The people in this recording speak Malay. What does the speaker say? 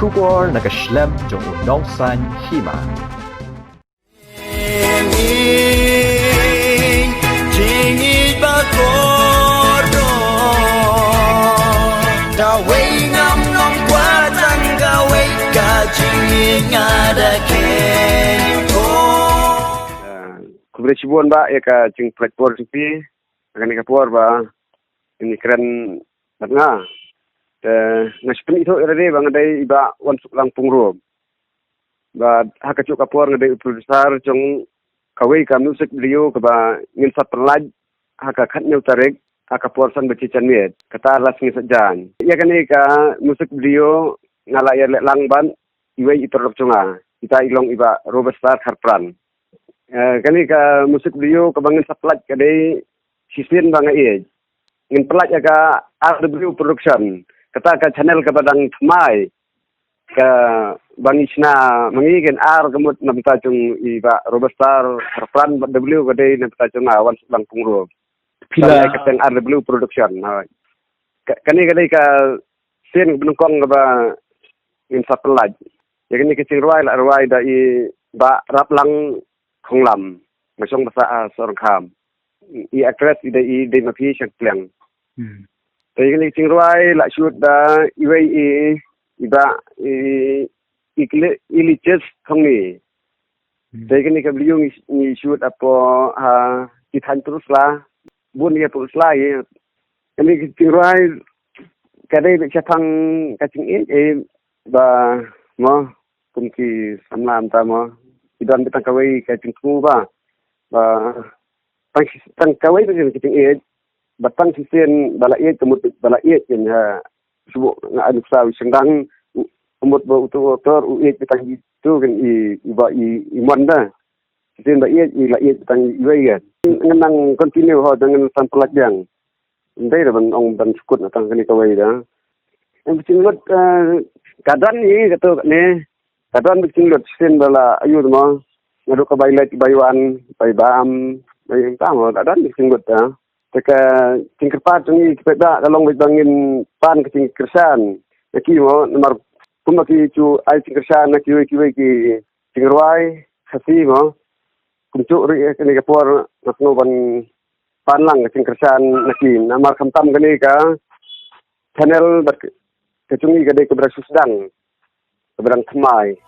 Kubor nakaslem jong unongsan hima. Kubri Cibuan ba ya ka cing platform sipi akan kapor ba ini keren nga ngasipin itu irade bang dai iba wan lang pungro ba hakacuk kapor ngadai producer jong kawai ka music video ka ba ngin sa pelaj haka khatnya utarik akapor san becican miet kata ras ngi sajan ya kani ka music video ngala ya lang ban iwai itorok chunga kita ilong iba robestar harpran kani ka musik video kabangin sa plat kadai sisin banga i ngin plat ka RW production kata ka channel ka badang thamai ka bangisna mangigin kamut nabta chung iba robestar harpran W kadai nabta chung awan lang pungro pila ka RW production kani kadai ka sin benungkong ka ba ngin sa plat ya kani ka singruai la ruai da i ba rap lang không làm mà xong basa sorang kham i actress i de ma phi shak plang te ni ting roi la shoot da i wei i ba i kle i liches khong ni te ni ka liu ni shoot apo ha ki than terus la bun ye terus la ye ni ting roi ka dei cha thang ka ching ba mo kum ki samlam ta mo idan bitang kawai ka tingku ba tang kawai ka ting batang sisen bala kemut bala yen ha subu nga anu sa sendang umut ba utor bitang itu kan i monda sisen ba la bitang iwai ngenang continue ho dengan sampelak yang ndai da ong ban sukut natang kani kawai da en cingut kadan ni kata ni kadang bikin lot sen bala ayur mo ngadu ka bailat bayuan baybam bayang tamo kadang bikin lot teka tingkerpat ni kepeda kalong bangin pan ke tingkersan ki mo nomor kumaki cu ai tingkersan ki ki tingruai khasi mo kumcu ri ni ka por nakno ban pan lang ke tingkersan naki namar kamtam kani ka channel kecungi gade ke bersusdang keberang kemai.